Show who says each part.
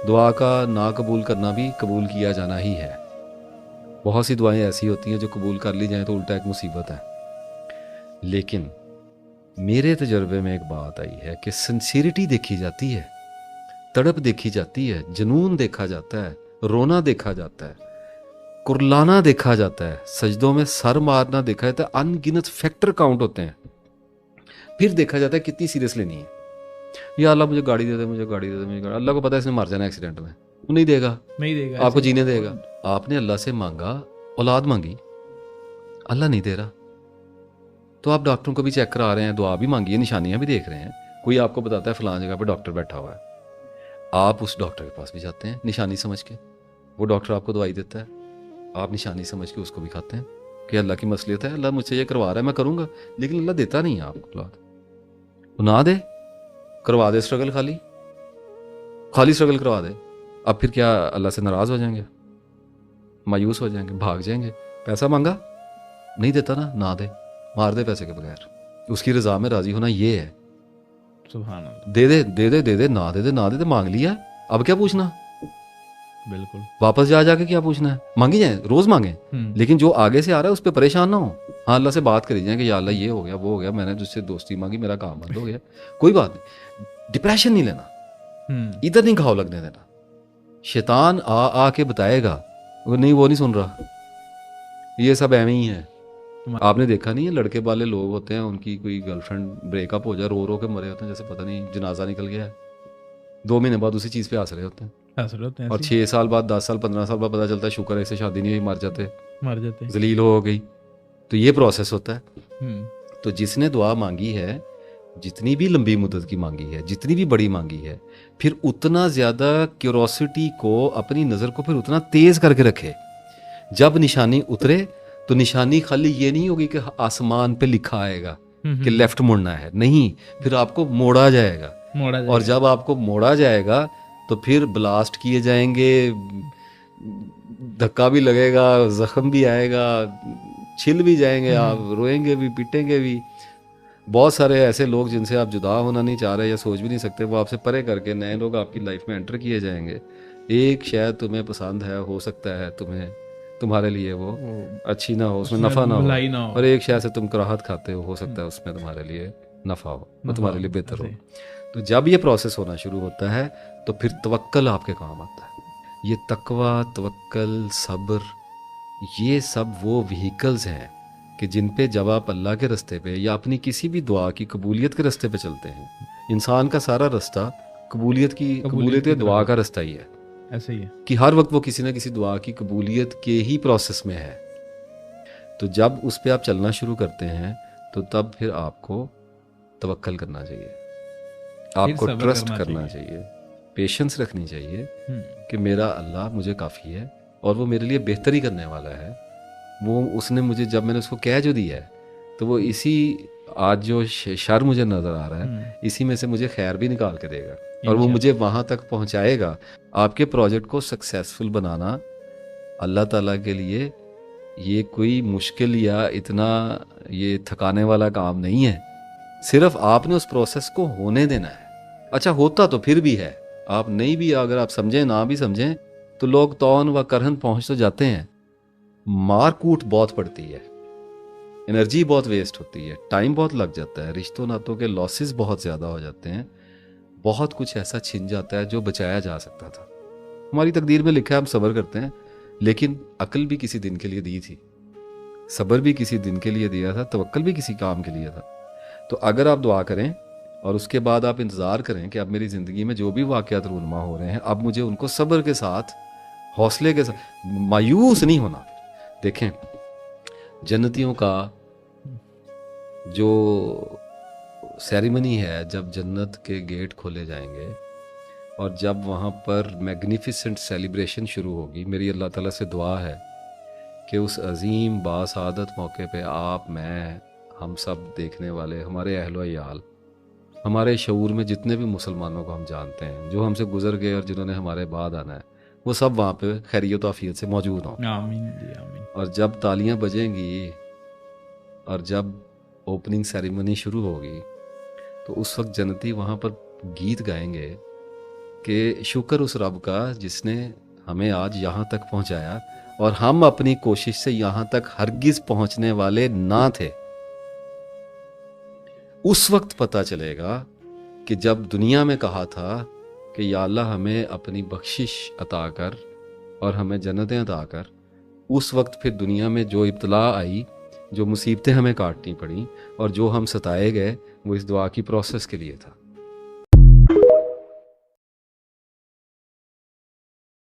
Speaker 1: دعا کا نا قبول کرنا بھی قبول کیا جانا ہی ہے. بہت سی دعائیں ایسی ہوتی ہیں جو قبول کر لی جائیں تو الٹا ایک مصیبت ہے. لیکن میرے تجربے میں ایک بات آئی ہے کہ سنسیریٹی دیکھی جاتی ہے, تڑپ دیکھی جاتی ہے, جنون دیکھا جاتا ہے, رونا دیکھا جاتا ہے, کرلانا دیکھا جاتا ہے, سجدوں میں سر مارنا دیکھا جاتا ہے, ان گنت فیکٹر کاؤنٹ ہوتے ہیں. پھر دیکھا جاتا ہے کتنی سیریس لینی ہے. یا اللہ مجھے گاڑی دے دے, مجھے گاڑی دے دے, مجھے گاڑی. اللہ کو پتا ہے اس نے مر جانا ایکسیڈنٹ میں, وہ نہیں دے گا, آپ کو جینے دے گا. آپ نے اللہ سے مانگا, اولاد مانگی, اللہ نہیں دے رہا, تو آپ ڈاکٹروں کو بھی چیک کرا رہے ہیں, دعا بھی مانگی ہے, نشانیاں بھی دیکھ رہے ہیں. کوئی آپ کو بتاتا ہے فلاں جگہ پہ ڈاکٹر بیٹھا ہوا ہے, آپ اس ڈاکٹر کے پاس بھی جاتے ہیں نشانی سمجھ کے, وہ ڈاکٹر آپ کو دوائی دیتا ہے, آپ نشانی سمجھ کے اس کو بھی کھاتے ہیں کہ اللہ کی مصلحت ہے, اللہ مجھ سے یہ کروا رہا ہے, میں کروں گا. لیکن اللہ دیتا نہیں ہے آپ کو اولاد, وہ نہ دے, کروا دے اسٹرگل, خالی اسٹرگل کروا دے. اب پھر کیا اللہ سے ناراض ہو جائیں گے, مایوس ہو جائیں گے, بھاگ جائیں گے؟ پیسہ مانگا نہیں دیتا نا, نہ دے, مار دے پیسے کے بغیر. اس کی رضا میں راضی ہونا یہ ہے.
Speaker 2: سبحان اللہ.
Speaker 1: دے دے دے دے دے دے, نہ دے دے نہ دے دے, مانگ لیا, اب کیا پوچھنا؟
Speaker 2: بالکل.
Speaker 1: واپس جا کے کیا پوچھنا ہے؟ مانگی جائیں, روز مانگیں, لیکن جو آگے سے آ رہا ہے اس پہ پریشان نہ ہو. ہاں اللہ سے بات کری جائیں کہ یا اللہ یہ ہو گیا, وہ ہو گیا, میں نے تجھ سے دوستی مانگی, میرا کام بند ہو گیا, کوئی بات نہیں. ڈپریشن نہیں لینا, ادھر نہیں گھاؤ لگنے دینا. شیطان آ کے بتائے گا, وہ نہیں سن رہا, یہ سب ایویں ہی ہے. آپ نے دیکھا نہیں ہے لڑکے والے لوگ ہوتے ہیں, ان کی کوئی گرل فرینڈ بریک اپ ہو جائے, رو کے مرے ہوتے ہیں جیسے پتہ نہیں جنازہ نکل گیا ہے. 2 مہینے بعد اسی چیز پہ ہنس رہے ہوتے ہیں, اور 6 سال بعد, 10 سال, 15 سال بعد پتہ چلتا ہے شکر ہے اسے شادی نہیں ہوئی, مر جاتے, ذلیل ہو گئی. تو یہ پروسیس ہوتا ہے. تو جس نے دعا مانگی ہے, جتنی بھی لمبی مدت کی مانگی ہے, جتنی بھی بڑی مانگی ہے, پھر اتنا زیادہ کیوروسٹی کو, اپنی نظر کو پھر اتنا تیز کر کے رکھے. جب نشانی اترے تو نشانی خالی یہ نہیں ہوگی کہ آسمان پہ لکھا آئے گا کہ لیفٹ مڑنا ہے, نہیں, پھر آپ کو موڑا جائے گا. اور جب آپ کو موڑا جائے گا تو پھر بلاسٹ کیے جائیں گے, دھکا بھی لگے گا, زخم بھی آئے گا, چھل بھی جائیں گے, آپ روئیں گے بھی, پیٹیں گے بھی. بہت سارے ایسے لوگ جن سے آپ جدا ہونا نہیں چاہ رہے یا سوچ بھی نہیں سکتے, وہ آپ سے پرے کر کے نئے لوگ آپ کی لائف میں انٹر کیے جائیں گے. ایک شاید تمہیں پسند ہے, ہو سکتا ہے تمہارے لیے وہ اچھی نہ ہو, اس میں نفع نہ ہو, اور ایک شاید سے تم کراہت کھاتے ہو سکتا ہے اس میں تمہارے لیے نفع ہو, وہ تمہارے لیے بہتر ہو. تو جب یہ پروسیس ہونا شروع ہوتا ہے تو پھر توکل آپ کے کام آتا ہے. یہ تقویٰ, توکل, صبر, یہ سب وہ وہیکلز ہیں کہ جن پہ جب آپ اللہ کے رستے پہ یا اپنی کسی بھی دعا کی قبولیت کے رستے پہ چلتے ہیں, انسان کا سارا رستہ قبولیت دعا کا رستہ ہی ہے.
Speaker 2: ایسے ہی ہے
Speaker 1: کہ ہر وقت وہ کسی نہ کسی دعا کی قبولیت کے ہی پروسیس میں ہے. تو جب اس پہ آپ چلنا شروع کرتے ہیں تو تب پھر آپ کو توکل کرنا چاہیے, آپ کو ٹرسٹ کرنا چاہیے, پیشنس رکھنی چاہیے کہ میرا اللہ مجھے کافی ہے اور وہ میرے لیے بہتر ہی کرنے والا ہے. وہ اس نے مجھے, جب میں نے اس کو کہہ جو دیا ہے, تو وہ اسی آج جو شر مجھے نظر آ رہا ہے, اسی میں سے مجھے خیر بھی نکال کے دے گا, اور وہ مجھے وہاں تک پہنچائے گا. آپ کے پروجیکٹ کو سکسیسفل بنانا اللہ تعالیٰ کے لیے یہ کوئی مشکل یا اتنا یہ تھکانے والا کام نہیں ہے. صرف آپ نے اس پروسیس کو ہونے دینا ہے. اچھا ہوتا تو پھر بھی ہے, آپ نہیں بھی, اگر آپ سمجھیں نہ بھی سمجھیں تو لوگ تون و کرہن پہنچ تو جاتے ہیں. مار کوٹ بہت پڑتی ہے, انرجی بہت ویسٹ ہوتی ہے, ٹائم بہت لگ جاتا ہے, رشتوں ناتوں کے لاسز بہت زیادہ ہو جاتے ہیں, بہت کچھ ایسا چھن جاتا ہے جو بچایا جا سکتا تھا. ہماری تقدیر میں لکھا ہے ہم صبر کرتے ہیں, لیکن عقل بھی کسی دن کے لیے دی تھی, صبر بھی کسی دن کے لیے دیا تھا, توکل بھی کسی کام کے لیے تھا. تو اگر آپ دعا کریں اور اس کے بعد آپ انتظار کریں کہ اب میری زندگی میں جو بھی واقعات رونما ہو رہے ہیں, اب مجھے ان کو صبر کے ساتھ, حوصلے کے ساتھ, مایوس نہیں ہونا. دیکھیں جنتیوں کا جو سیریمنی ہے, جب جنت کے گیٹ کھولے جائیں گے اور جب وہاں پر میگنیفیسنٹ سیلیبریشن شروع ہوگی, میری اللہ تعالیٰ سے دعا ہے کہ اس عظیم باسعادت موقع پہ آپ, میں, ہم سب دیکھنے والے, ہمارے اہل و عیال, ہمارے شعور میں جتنے بھی مسلمانوں کو ہم جانتے ہیں جو ہم سے گزر گئے اور جنہوں نے ہمارے بعد آنا ہے, وہ سب وہاں پہ خیریت و عافیت سے موجود ہوں.
Speaker 2: آمین جی آمین.
Speaker 1: اور جب تالیاں بجیں گی اور جب اوپننگ سیریمنی شروع ہوگی تو اس وقت جنتی وہاں پر گیت گائیں گے کہ شکر اس رب کا جس نے ہمیں آج یہاں تک پہنچایا اور ہم اپنی کوشش سے یہاں تک ہرگز پہنچنے والے نہ تھے. اس وقت پتہ چلے گا کہ جب دنیا میں کہا تھا کہ یا اللہ ہمیں اپنی بخشش عطا کر اور ہمیں جنتیں عطا کر، اس وقت پھر دنیا میں جو ابتلا آئی، جو مصیبتیں ہمیں کاٹنی پڑیں اور جو ہم ستائے گئے، وہ اس دعا کی پروسیس کے لیے تھا.